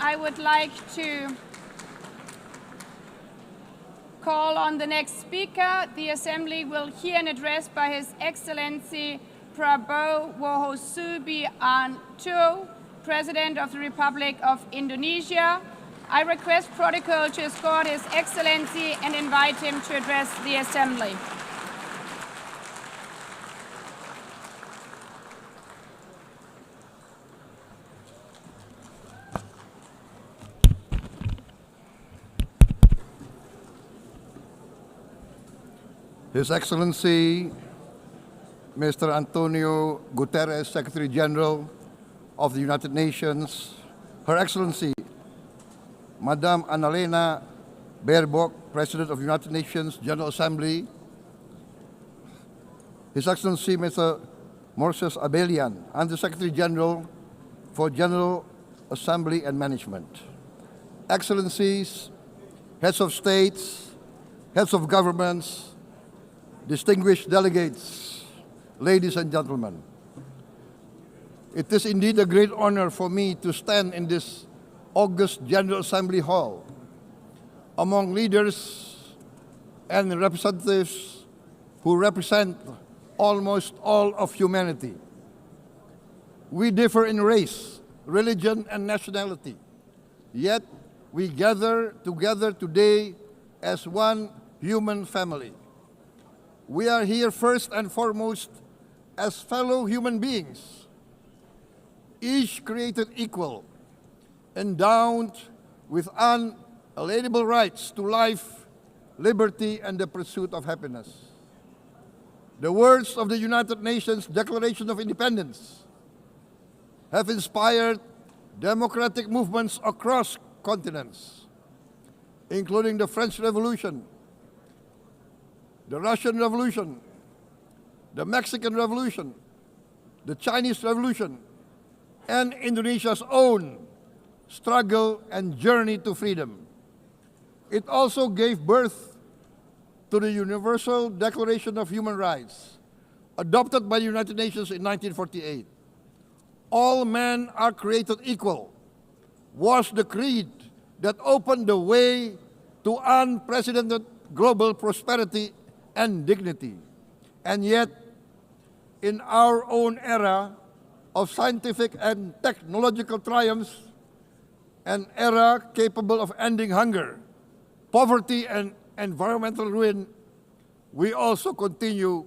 I would like to call on the next speaker. The Assembly will hear an address by His Excellency Prabowo Subianto, President of the Republic of Indonesia. I request protocol to escort His Excellency and invite him to address the Assembly. His Excellency, Mr. Antonio Guterres, Secretary General of the United Nations, Her Excellency, Madame Annalena Baerbock, President of the United Nations General Assembly, His Excellency, Mr. Moses Abelian, Under-Secretary General for General Assembly and Management, Excellencies, Heads of States, Heads of Governments, distinguished delegates, ladies and gentlemen. It is indeed a great honor for me to stand in this august General Assembly Hall among leaders and representatives who represent almost all of humanity. We differ in race, religion, and nationality, yet we gather together today as one human family. We are here first and foremost as fellow human beings, each created equal, endowed with unalienable rights to life, liberty, and the pursuit of happiness. The words of the United Nations Declaration of Independence have inspired democratic movements across continents, including the French Revolution, the Russian Revolution, the Mexican Revolution, the Chinese Revolution, and Indonesia's own struggle and journey to freedom. It also gave birth to the Universal Declaration of Human Rights, adopted by the United Nations in 1948. All men are created equal was the creed that opened the way to unprecedented global prosperity and dignity. And yet, in our own era of scientific and technological triumphs, an era capable of ending hunger, poverty, and environmental ruin, we also continue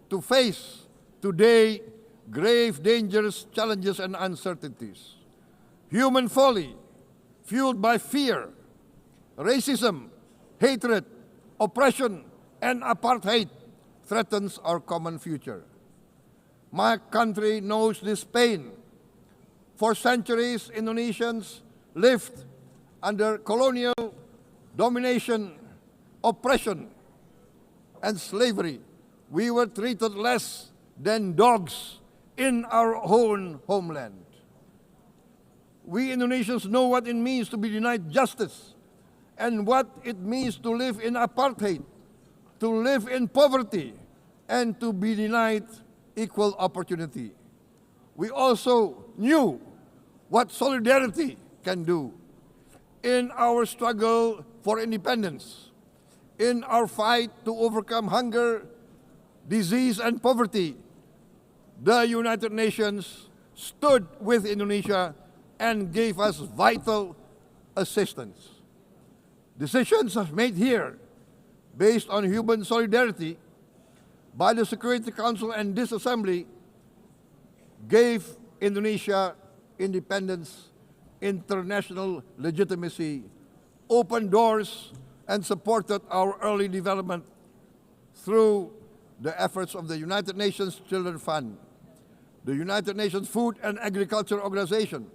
to face today grave dangers, challenges, and uncertainties. Human folly, fueled by fear, racism, hatred, oppression, and apartheid, threatens our common future. My country knows this pain. For centuries, Indonesians lived under colonial domination, oppression, and slavery. We were treated less than dogs in our own homeland. We Indonesians know what it means to be denied justice and what it means to live in apartheid, to live in poverty, and to be denied equal opportunity. We also knew what solidarity can do in our struggle for independence, in our fight to overcome hunger, disease, and poverty. The United Nations stood with Indonesia and gave us vital assistance. Decisions made here based on human solidarity by the Security Council and this Assembly gave Indonesia independence, international legitimacy, opened doors, and supported our early development through the efforts of the United Nations Children Fund, the United Nations Food and Agriculture Organization,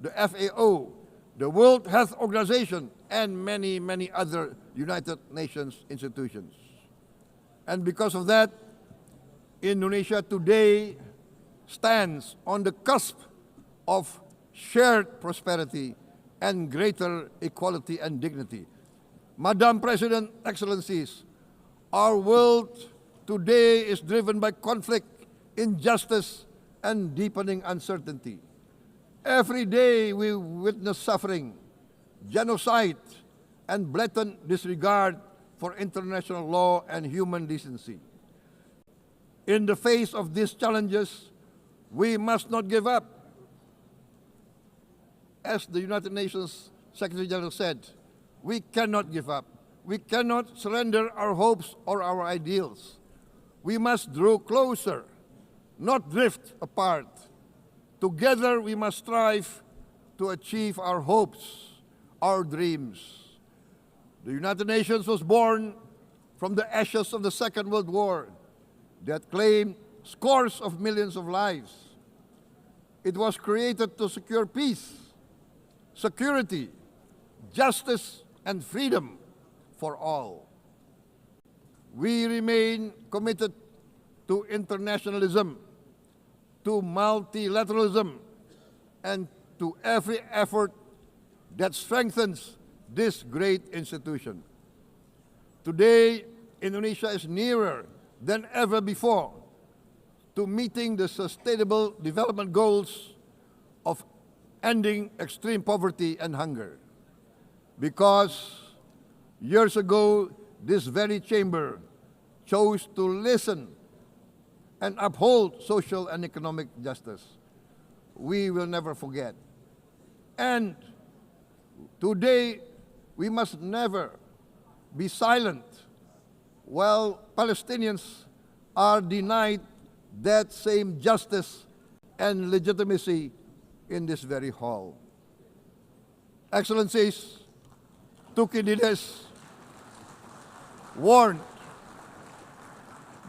the FAO, the World Health Organization, and many, many other United Nations institutions. And because of that, Indonesia today stands on the cusp of shared prosperity and greater equality and dignity. Madam President, Excellencies, our world today is driven by conflict, injustice, and deepening uncertainty. Every day we witness suffering, genocide, and blatant disregard for international law and human decency. In the face of these challenges, we must not give up. As the United Nations Secretary General said, we cannot give up. We cannot surrender our hopes or our ideals. We must draw closer, not drift apart. Together we must strive to achieve our hopes, our dreams. The United Nations was born from the ashes of the Second World War that claimed scores of millions of lives. It was created to secure peace, security, justice, and freedom for all. We remain committed to internationalism, to multilateralism, and to every effort that strengthens this great institution. Today, Indonesia is nearer than ever before to meeting the sustainable development goals of ending extreme poverty and hunger. Because years ago, this very chamber chose to listen and uphold social and economic justice. We will never forget. And today, we must never be silent while Palestinians are denied that same justice and legitimacy in this very hall. Excellencies, Thucydides warned,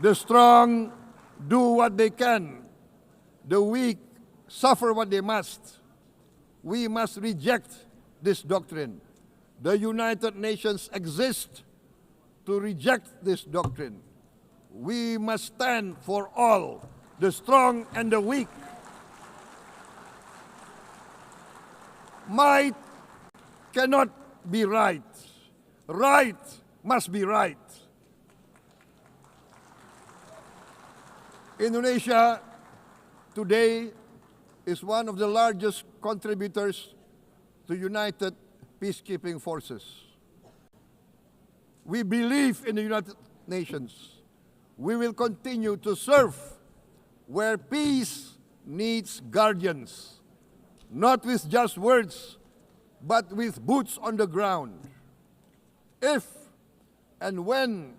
the strong do what they can, the weak suffer what they must. We must reject this doctrine. The United Nations exist to reject this doctrine. We must stand for all, the strong and the weak. Might cannot be right. Right must be right. Indonesia today is one of the largest contributors to United Peacekeeping Forces. We believe in the United Nations. We will continue to serve where peace needs guardians, not with just words, but with boots on the ground. If and when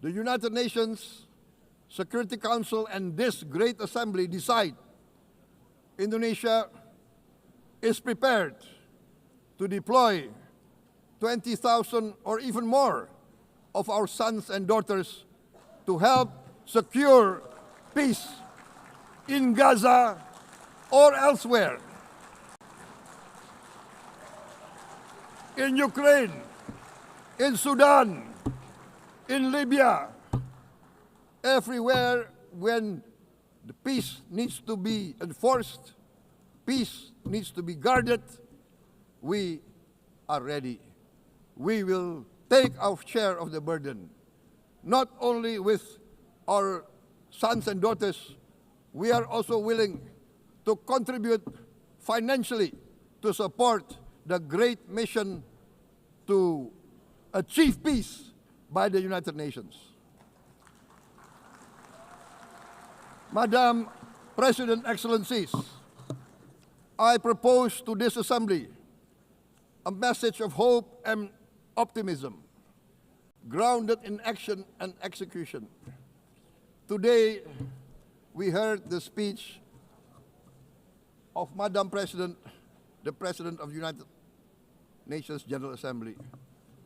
the United Nations Security Council and this great assembly decide Indonesia is prepared to deploy 20,000 or even more of our sons and daughters to help secure peace in Gaza or elsewhere, in Ukraine, in Sudan, in Libya, everywhere when the peace needs to be enforced, peace needs to be guarded, we are ready. We will take our share of the burden, not only with our sons and daughters, we are also willing to contribute financially to support the great mission to achieve peace by the United Nations. Madam President, Excellencies, I propose to this Assembly a message of hope and optimism, grounded in action and execution. Today, we heard the speech of Madam President, the President of the United Nations General Assembly.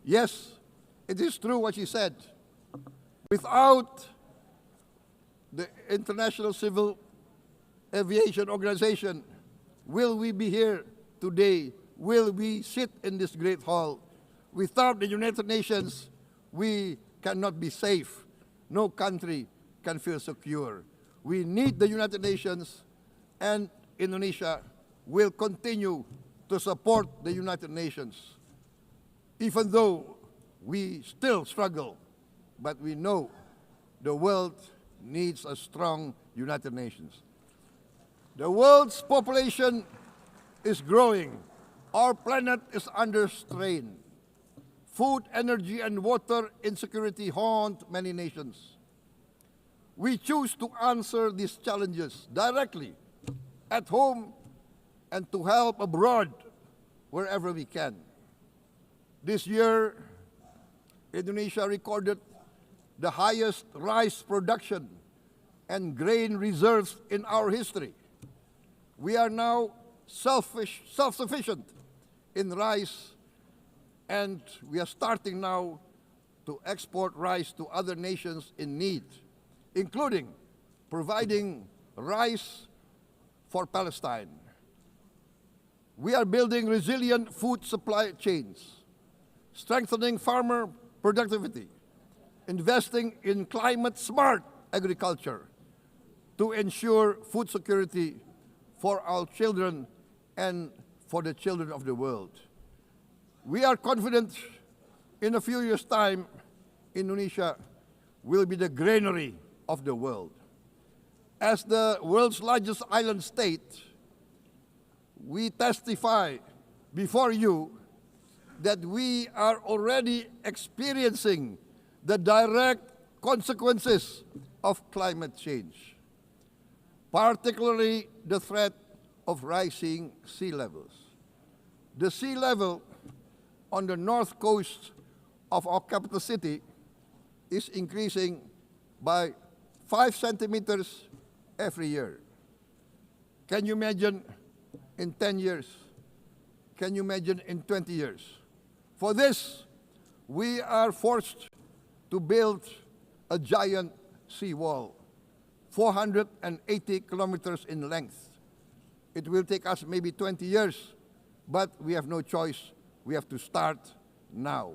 Yes, it is true what she said. Without the International Civil Aviation Organization, will we be here today? Will we sit in this great hall? Without the United Nations, we cannot be safe. No country can feel secure. We need the United Nations, and Indonesia will continue to support the United Nations. Even though we still struggle, but we know the world needs a strong United Nations. The world's population is growing. Our planet is under strain. Food, energy, and water insecurity haunt many nations. We choose to answer these challenges directly at home and to help abroad wherever we can. This year, Indonesia recorded the highest rice production and grain reserves in our history. We are now self-sufficient in rice, and we are starting now to export rice to other nations in need, including providing rice for Palestine. We are building resilient food supply chains, strengthening farmer productivity, investing in climate-smart agriculture to ensure food security for our children and for the children of the world. We are confident in a few years' time, Indonesia will be the granary of the world. As the world's largest island state, we testify before you that we are already experiencing the direct consequences of climate change, particularly the threat of rising sea levels. The sea level on the north coast of our capital city is increasing by 5 centimeters every year. Can you imagine in 10 years? Can you imagine in 20 years? For this, we are forced to build a giant seawall, 480 kilometers in length. It will take us maybe 20 years, but we have no choice. We have to start now.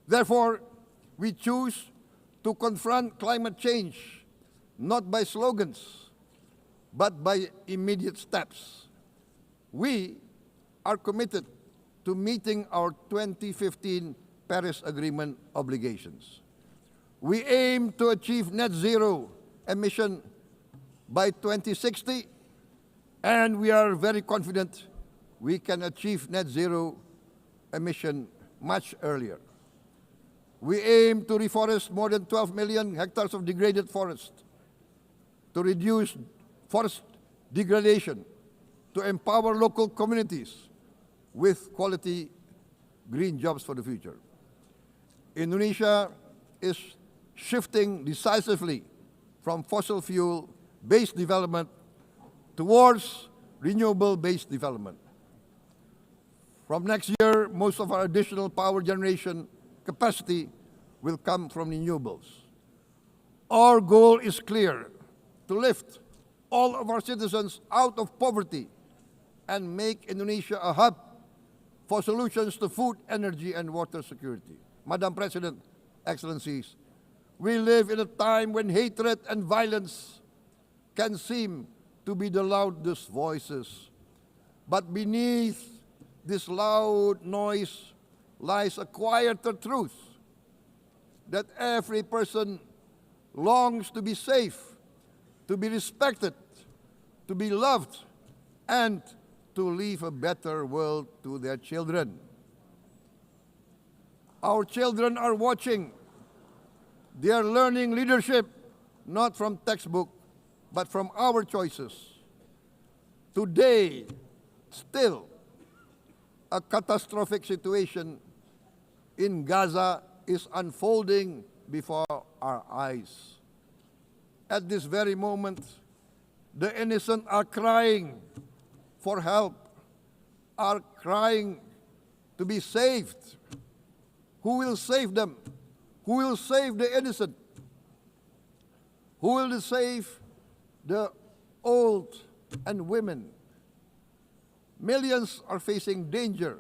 Therefore, we choose to confront climate change not by slogans, but by immediate steps. We are committed to meeting our 2015 Paris Agreement obligations. We aim to achieve net zero emission by 2060, and we are very confident we can achieve net zero emission much earlier. We aim to reforest more than 12 million hectares of degraded forest, to reduce forest degradation, to empower local communities with quality green jobs for the future. Indonesia is shifting decisively from fossil fuel-based development towards renewable-based development. From next year, most of our additional power generation capacity will come from renewables. Our goal is clear: to lift all of our citizens out of poverty and make Indonesia a hub for solutions to food, energy, and water security. Madam President, Excellencies, we live in a time when hatred and violence can seem to be the loudest voices. But beneath this loud noise lies a quieter truth, that every person longs to be safe, to be respected, to be loved, and to leave a better world to their children. Our children are watching. They are learning leadership not from textbook, but from our choices. Today, still, a catastrophic situation in Gaza is unfolding before our eyes. At this very moment, the innocent are crying for help, are crying to be saved. Who will save them? Who will save the innocent? Who will save the old and women? Millions are facing danger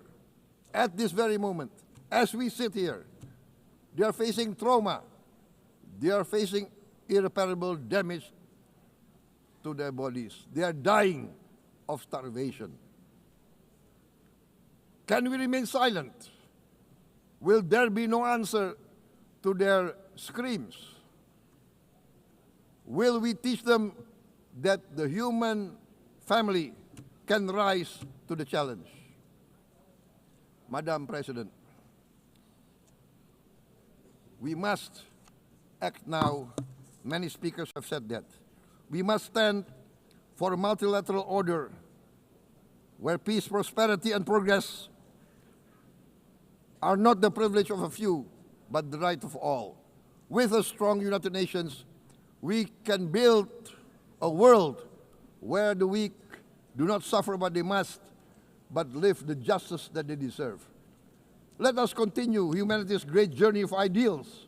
at this very moment. As we sit here, they are facing trauma. They are facing irreparable damage to their bodies. They are dying of starvation. Can we remain silent? Will there be no answer to their screams? Will we teach them that the human family can rise to the challenge. Madam President, we must act now. Many speakers have said that. We must stand for a multilateral order where peace, prosperity, and progress are not the privilege of a few, but the right of all. With a strong United Nations, we can build a world where the weak do not suffer what they must, but live the justice that they deserve. Let us continue humanity's great journey of ideals,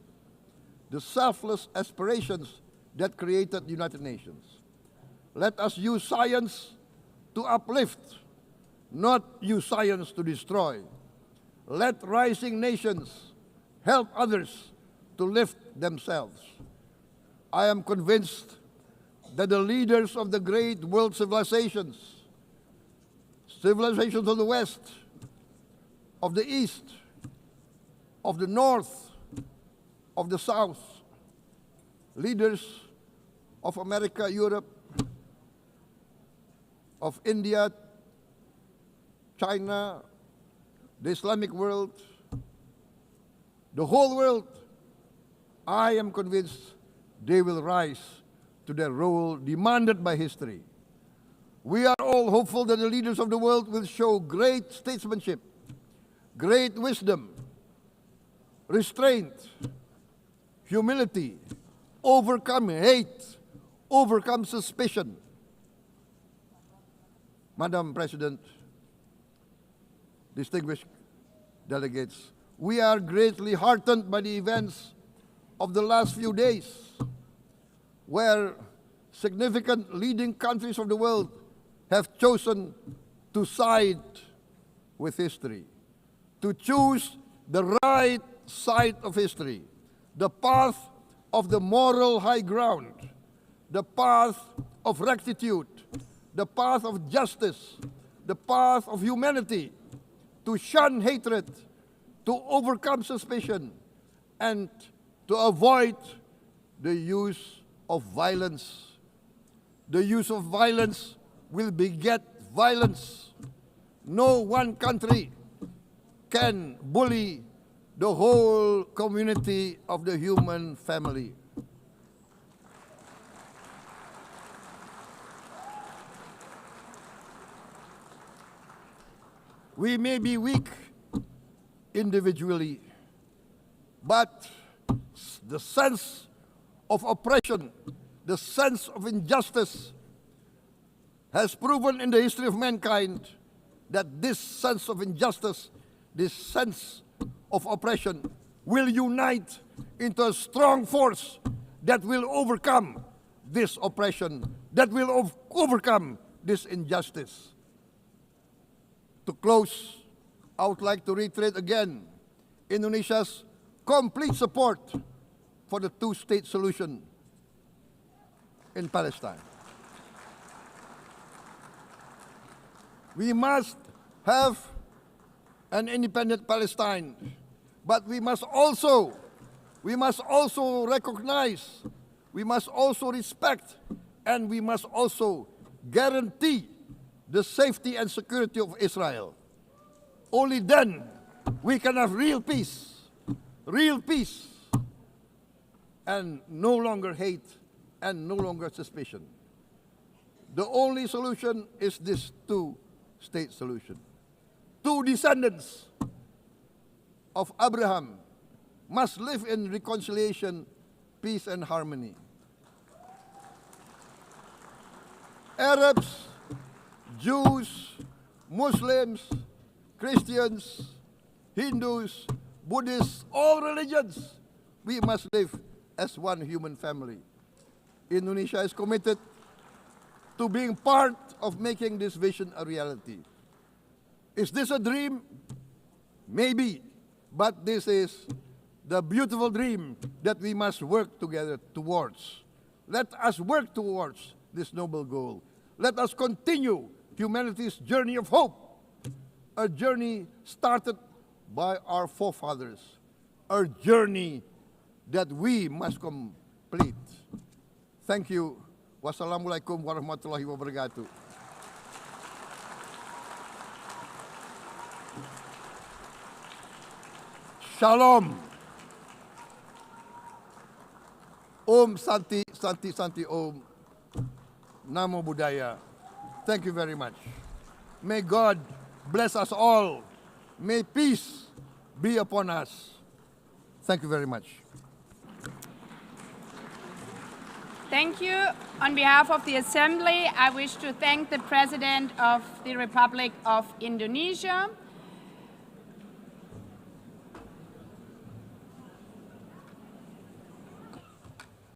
the selfless aspirations that created the United Nations. Let us use science to uplift, not use science to destroy. Let rising nations help others to lift themselves. I am convinced that the leaders of the great world civilizations of the West, of the East, of the North, of the South, leaders of America, Europe, of India, China, the Islamic world, the whole world, I am convinced they will rise to their role demanded by history. We are all hopeful that the leaders of the world will show great statesmanship, great wisdom, restraint, humility, overcome hate, overcome suspicion. Madam President, distinguished delegates, we are greatly heartened by the events of the last few days, where significant leading countries of the world have chosen to side with history, to choose the right side of history, the path of the moral high ground, the path of rectitude, the path of justice, the path of humanity, to shun hatred, to overcome suspicion, and to avoid the use of violence. The use of violence will beget violence. No one country can bully the whole community of the human family. We may be weak individually, but the sense of oppression, the sense of injustice has proven in the history of mankind that this sense of injustice, this sense of oppression will unite into a strong force that will overcome this oppression, that will overcome this injustice. To close, I would like to reiterate again Indonesia's complete support for the two-state solution in Palestine. We must have an independent Palestine, but we must also recognize, we must also respect, and we must also guarantee the safety and security of Israel. Only then we can have real peace, and no longer hate and no longer suspicion. The only solution is this two-state solution. Two descendants of Abraham must live in reconciliation, peace, and harmony. Arabs, Jews, Muslims, Christians, Hindus, Buddhists, all religions, we must live as one human family. Indonesia is committed to being part of making this vision a reality. Is this a dream? Maybe, but this is the beautiful dream that we must work together towards. Let us work towards this noble goal. Let us continue humanity's journey of hope, a journey started by our forefathers, a journey that we must complete. Thank you. Wassalamualaikum warahmatullahi wabarakatuh. Shalom. Om Santi, Santi, Santi Om. Namo Buddhaya. Thank you very much. May God bless us all. May peace be upon us. Thank you very much. Thank you. On behalf of the Assembly, I wish to thank the President of the Republic of Indonesia.